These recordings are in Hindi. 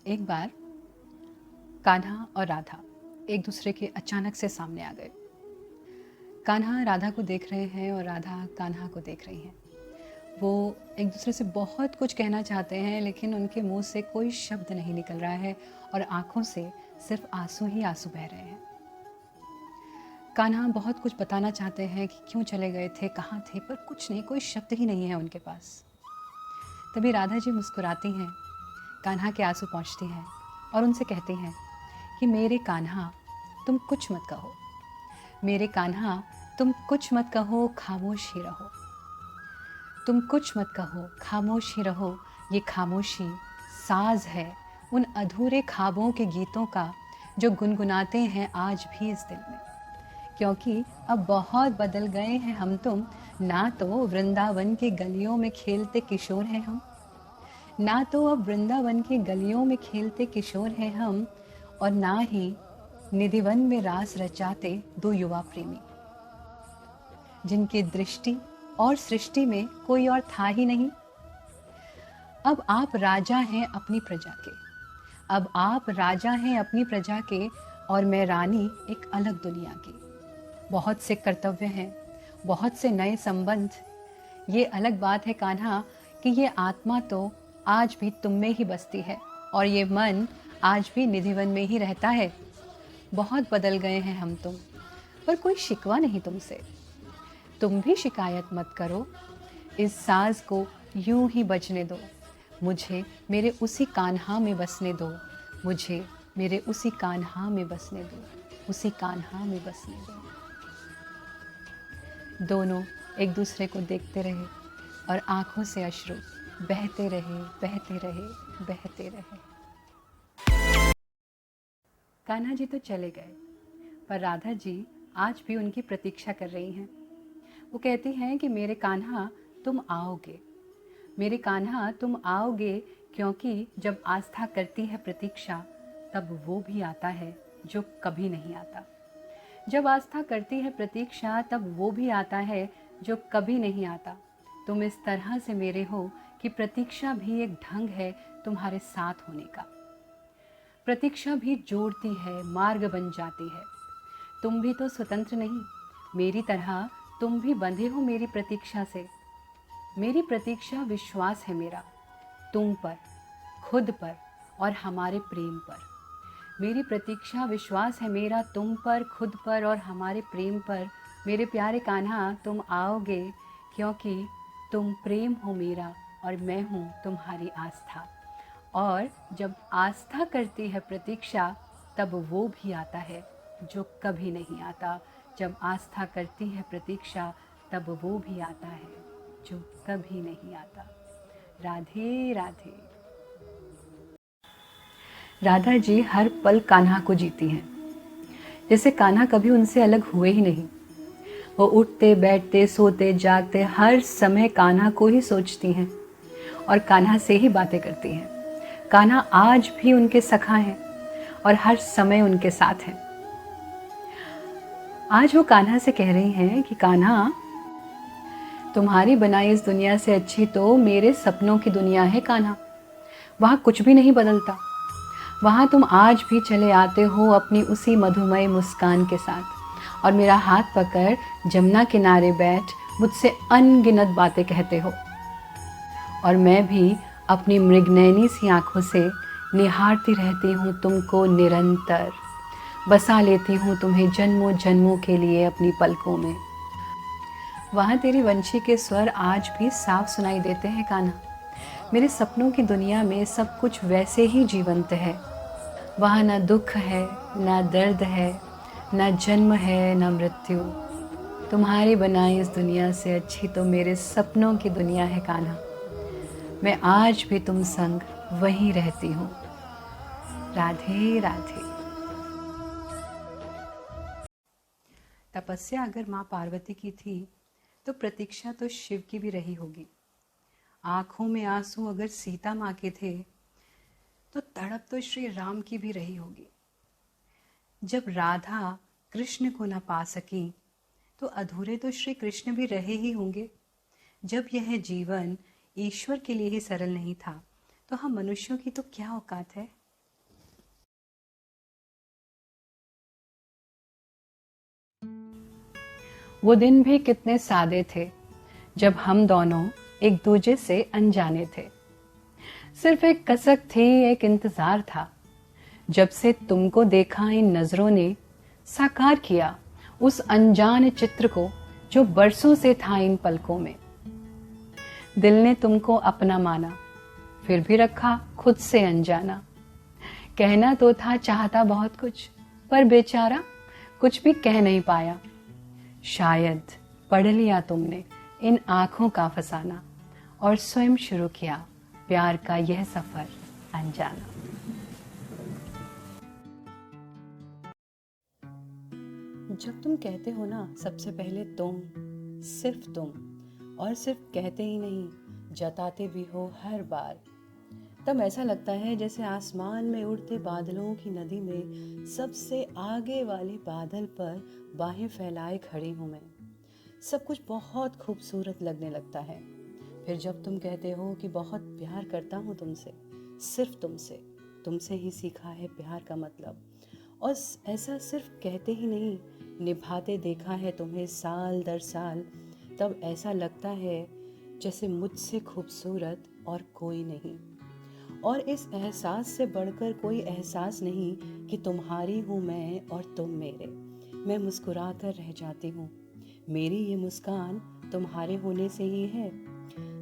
एक बार कान्हा और राधा एक दूसरे के अचानक से सामने आ गए। कान्हा राधा को देख रहे हैं और राधा कान्हा को देख रही हैं। वो एक दूसरे से बहुत कुछ कहना चाहते हैं, लेकिन उनके मुंह से कोई शब्द नहीं निकल रहा है और आंखों से सिर्फ आंसू ही आंसू बह रहे हैं। कान्हा बहुत कुछ बताना चाहते हैं कि क्यों चले गए थे, कहाँ थे, पर कुछ नहीं, कोई शब्द ही नहीं है उनके पास। तभी राधा जी मुस्कुराती हैं, कान्हा के आंसू पहुँचती हैं और उनसे कहती हैं कि मेरे कान्हा तुम कुछ मत कहो, मेरे कान्हा तुम कुछ मत कहो, खामोश ही रहो। तुम कुछ मत कहो, खामोश ही रहो। ये खामोशी साज है उन अधूरे ख्वाबों के गीतों का जो गुनगुनाते हैं आज भी इस दिल में। क्योंकि अब बहुत बदल गए हैं हम तुम, ना तो वृंदावन के गलियों में खेलते किशोर हैं हम, ना तो अब वृंदावन की गलियों में खेलते किशोर हैं हम, और ना ही निधिवन में रास रचाते दो युवा प्रेमी, जिनकी दृष्टि और सृष्टि में कोई और था ही नहीं। अब आप राजा हैं अपनी प्रजा के, अब आप राजा हैं अपनी प्रजा के, और मैं रानी एक अलग दुनिया की। बहुत से कर्तव्य हैं, बहुत से नए संबंध। ये अलग बात है कान्हा कि ये आत्मा तो आज भी तुम में ही बसती है और ये मन आज भी निधिवन में ही रहता है। बहुत बदल गए हैं हम तुम, पर कोई शिकवा नहीं तुमसे। तुम भी शिकायत मत करो, इस साज को यूं ही बजने दो। मुझे मेरे उसी कान्हा में बसने दो, मुझे मेरे उसी कान्हा में बसने दो, उसी कान्हा में बसने दो। दोनों एक दूसरे को देखते रहे और आंखों से अश्रु बहते रहे, बहते रहे, बहते रहे। कान्हा जी तो चले गए, पर राधा जी आज भी उनकी प्रतीक्षा कर रही हैं। वो कहती हैं कि मेरे कान्हा तुम आओगे, मेरे कान्हा तुम आओगे, क्योंकि जब आस्था करती है प्रतीक्षा तब वो भी आता है जो कभी नहीं आता। जब आस्था करती है प्रतीक्षा तब वो भी आता है जो कभी नहीं आता। तुम इस तरह से मेरे हो कि प्रतीक्षा भी एक ढंग है तुम्हारे साथ होने का। प्रतीक्षा भी जोड़ती है, मार्ग बन जाती है। तुम भी तो स्वतंत्र नहीं, मेरी तरह तुम भी बंधे हो मेरी प्रतीक्षा से। मेरी प्रतीक्षा विश्वास है मेरा तुम पर, खुद पर और हमारे प्रेम पर। मेरी प्रतीक्षा विश्वास है मेरा तुम पर, खुद पर और हमारे प्रेम पर। मेरे प्यारे कान्हा तुम आओगे, क्योंकि तुम प्रेम हो मेरा और मैं हूँ तुम्हारी आस्था। और जब आस्था करती है प्रतीक्षा तब वो भी आता है जो कभी नहीं आता। जब आस्था करती है प्रतीक्षा तब वो भी आता है जो कभी नहीं आता। राधे राधे। राधा जी हर पल कान्हा को जीती हैं, जैसे कान्हा कभी उनसे अलग हुए ही नहीं। वो उठते बैठते सोते जागते हर समय कान्हा को ही सोचती हैं और कान्हा से ही बातें करती हैं। कान्हा आज भी उनके सखा हैं और हर समय उनके साथ हैं। आज वो कान्हा से कह रही हैं कि कान्हा, तुम्हारी बनाई इस दुनिया से अच्छी तो मेरे सपनों की दुनिया है कान्हा। वहाँ कुछ भी नहीं बदलता, वहाँ तुम आज भी चले आते हो अपनी उसी मधुमय मुस्कान के साथ और मेरा हाथ पकड़ जमुना किनारे बैठ मुझसे अनगिनत बातें कहते हो। और मैं भी अपनी मृगनयनी सी आँखों से निहारती रहती हूँ तुमको निरंतर, बसा लेती हूँ तुम्हें जन्मों जन्मों के लिए अपनी पलकों में। वहाँ तेरी वंशी के स्वर आज भी साफ सुनाई देते हैं कान्हा। मेरे सपनों की दुनिया में सब कुछ वैसे ही जीवंत है। वहाँ ना दुख है, ना दर्द है, ना जन्म है, ना मृत्यु। तुम्हारी बनाई इस दुनिया से अच्छी तो मेरे सपनों की दुनिया है कान्हा। मैं आज भी तुम संग वहीं रहती हूँ। राधे राधे। तपस्या अगर माँ पार्वती की थी तो प्रतीक्षा तो शिव की भी रही होगी। आंखों में आंसू अगर सीता माँ के थे तो तड़प तो श्री राम की भी रही होगी। जब राधा कृष्ण को न पा सकी तो अधूरे तो श्री कृष्ण भी रहे ही होंगे। जब यह जीवन ईश्वर के लिए ही सरल नहीं था तो हम मनुष्यों की तो क्या औकात है। वो दिन भी कितने सादे थे जब हम दोनों एक दूजे से अनजाने थे। सिर्फ एक कसक थी, एक इंतजार था। जब से तुमको देखा इन नजरों ने साकार किया उस अनजान चित्र को जो बरसों से था इन पलकों में। दिल ने तुमको अपना माना, फिर भी रखा खुद से अनजाना। कहना तो था चाहता बहुत कुछ, पर बेचारा कुछ भी कह नहीं पाया। शायद पढ़ लिया तुमने इन आंखों का फसाना और स्वयं शुरू किया प्यार का यह सफर अनजाना। जब तुम कहते हो ना सबसे पहले तुम, सिर्फ तुम, और सिर्फ कहते ही नहीं जताते भी हो हर बार, तब ऐसा लगता है जैसे आसमान में उड़ते बादलों की नदी में सबसे आगे वाले बादल पर बाहें फैलाए खड़ी हूँ मैं। सब कुछ बहुत खूबसूरत लगने लगता है। फिर जब तुम कहते हो कि बहुत प्यार करता हूँ तुमसे, सिर्फ तुमसे, तुमसे ही सीखा है प्यार का मतलब, और ऐसा सिर्फ कहते ही नहीं निभाते देखा है तुम्हें साल दर साल, तब ऐसा लगता है जैसे मुझसे खूबसूरत और कोई नहीं। और इस एहसास से बढ़कर कोई एहसास नहीं कि तुम्हारी हूँ मैं और तुम मेरे। मैं मुस्कुरा कर रह जाती हूँ, मेरी ये मुस्कान तुम्हारे होने से ही है।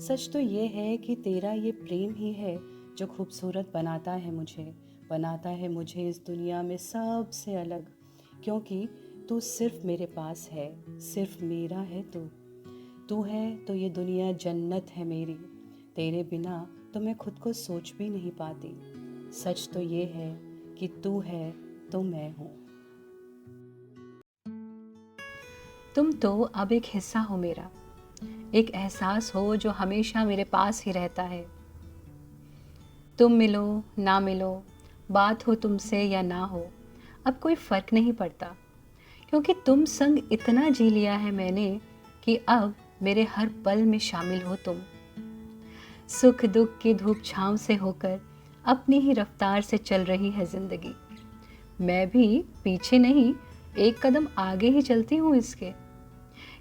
सच तो ये है कि तेरा ये प्रेम ही है जो खूबसूरत बनाता है मुझे इस दुनिया में सबसे अलग। क्योंकि तू सिर्फ मेरे पास है, सिर्फ मेरा है तू है तो ये दुनिया जन्नत है मेरी। तेरे बिना तो मैं खुद को सोच भी नहीं पाती। सच तो ये है कि तू है तो मैं हूँ। तुम तो अब एक हिस्सा हो मेरा, एक एहसास हो जो हमेशा मेरे पास ही रहता है। तुम मिलो ना मिलो, बात हो तुमसे या ना हो, अब कोई फ़र्क नहीं पड़ता, क्योंकि तुम संग इतना जी लिया है मैंने कि अब मेरे हर पल में शामिल हो तुम। सुख दुख की धूप छांव से होकर अपनी ही रफ्तार से चल रही है ज़िंदगी। मैं भी पीछे नहीं, एक कदम आगे ही चलती हूँ इसके।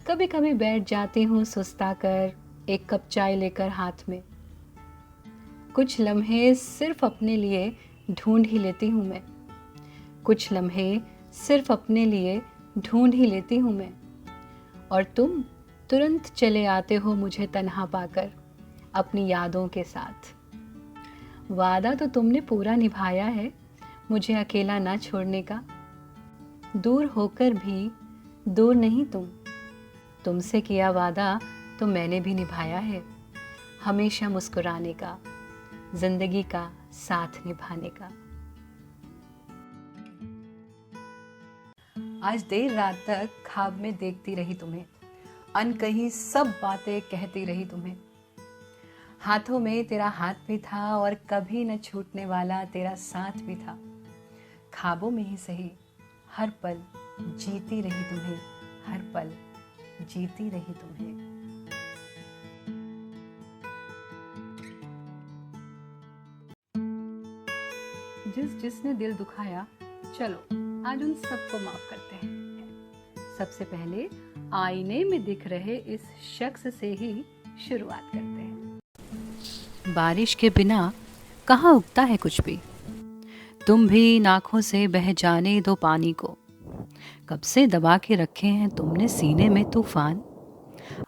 कभी कभी बैठ जाती हूँ सुस्ता कर, एक कप चाय लेकर हाथ में। कुछ लम्हे सिर्फ अपने लिए ढूंढ ही लेती हूँ मैं। कुछ लम्हे सिर्फ अपने लिए ढूंढ ही लेती हूँ मैं। और तुम तुरंत चले आते हो मुझे तन्हा पाकर अपनी यादों के साथ। वादा तो तुमने पूरा निभाया है मुझे अकेला ना छोड़ने का। दूर होकर भी दूर नहीं तुमसे किया वादा तो मैंने भी निभाया है, हमेशा मुस्कुराने का, जिंदगी का साथ निभाने का। आज देर रात तक ख्वाब में देखती रही तुम्हें, अनकही सब बातें कहती रही तुम्हें। हाथों में तेरा हाथ भी था और कभी न छूटने वाला तेरा साथ भी था। ख्वाबों में ही सही हर पल जीती रही तुम्हें, हर पल जीती रही तुम्हें। जिसने दिल दुखाया, चलो आज उन सबको माफ करते हैं। सबसे पहले आईने में दिख रहे इस शख्स से ही शुरुआत करते हैं। बारिश के बिना कहाँ उगता है कुछ भी, तुम भी नाखों से बह जाने दो पानी को। कब से दबा के रखे हैं तुमने सीने में तूफान।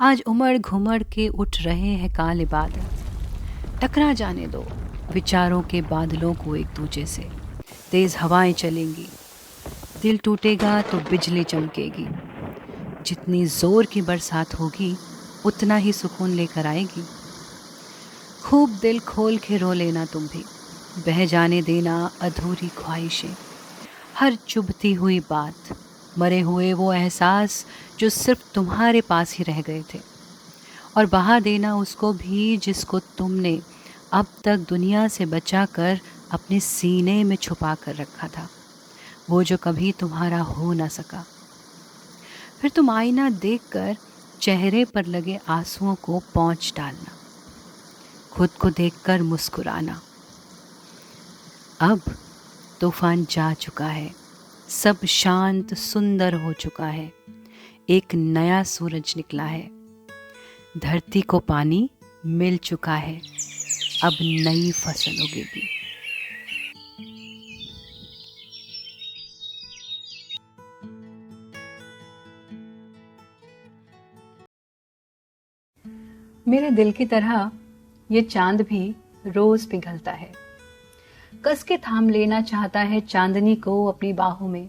आज उमड़ घुमड़ के उठ रहे हैं काले बादल। टकरा जाने दो विचारों के बादलों को एक दूजे से। तेज हवाएं चलेंगी, दिल टूटेगा तो बिजली चमकेगी। जितनी जोर की बरसात होगी उतना ही सुकून लेकर आएगी। खूब दिल खोल के रो लेना तुम भी, बह जाने देना अधूरी ख्वाहिशें। हर चुभती हुई बात, मरे हुए वो एहसास जो सिर्फ तुम्हारे पास ही रह गए थे। और बहा देना उसको भी जिसको तुमने अब तक दुनिया से बचा कर अपने सीने में छुपा कर रखा था, वो जो कभी तुम्हारा हो ना सका। फिर तुम आईना देखकर चेहरे पर लगे आंसुओं को पोंछ डालना, खुद को देखकर मुस्कुराना। अब तूफान जा चुका है, सब शांत सुंदर हो चुका है। एक नया सूरज निकला है। धरती को पानी मिल चुका है, अब नई फसल उगेगी। मेरे दिल की तरह ये चांद भी रोज पिघलता है। कस के थाम लेना चाहता है चांदनी को अपनी बाहों में,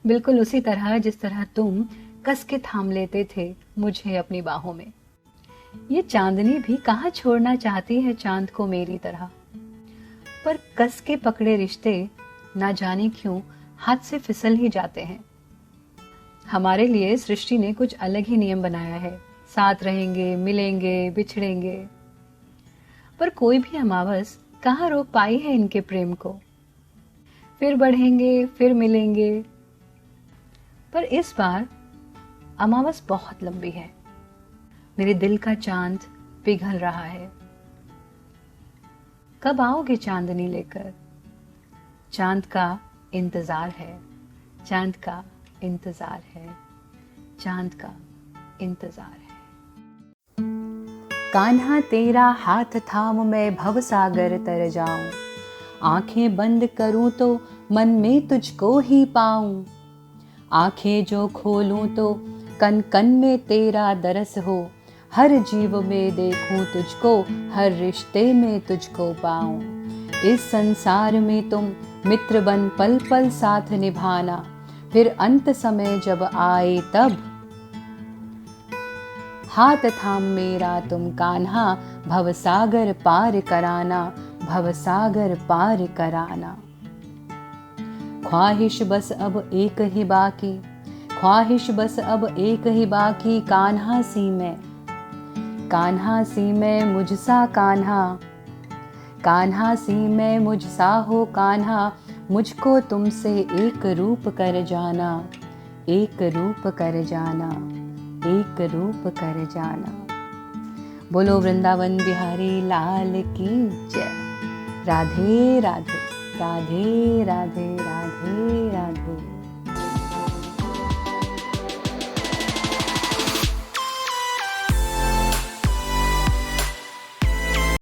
बिल्कुल उसी तरह जिस तरह तुम कस के थाम लेते थे मुझे अपनी बाहों में। ये चांदनी भी कहाँ छोड़ना चाहती है चांद को मेरी तरह, पर कस के पकड़े रिश्ते ना जाने क्यों हाथ से फिसल ही जाते हैं। हमारे लिए सृष्टि ने कुछ अलग ही नियम बनाया है, साथ रहेंगे, मिलेंगे, बिछड़ेंगे, पर कोई भी अमावस कहाँ रोक पाई है इनके प्रेम को। फिर बढ़ेंगे, फिर मिलेंगे, पर इस बार अमावस बहुत लंबी है। मेरे दिल का चांद पिघल रहा है। कब आओगे चांदनी लेकर? चांद का इंतजार है, चांद का इंतजार है, चांद का इंतजार है। कान्हा तेरा हाथ थाम मैं भवसागर तर जाऊं, आंखें बंद करूं तो मन में तुझको ही पाऊं, आंखें जो खोलूं तो कन कन में तेरा दरस हो, हर जीव में देखूं तुझको, हर रिश्ते में तुझको पाऊं। इस संसार में तुम मित्र बन पल पल साथ निभाना, फिर अंत समय जब आए तब हाथ थाम मेरा तुम कान्हा, भवसागर पार कराना, भवसागर पार कराना। ख्वाहिश बस अब एक ही बाकी, ख्वाहिश बस अब एक ही बाकी, कान्हा सी मैं, कान्हा सी मैं मुझसा कान्हा, कान्हा सी मैं मुझसा हो कान्हा, मुझको तुमसे एक रूप कर जाना, एक रूप कर जाना, एक रूप कर जाना। बोलो वृंदावन बिहारी लाल की जय। राधे राधे, राधे राधे, राधे राधे।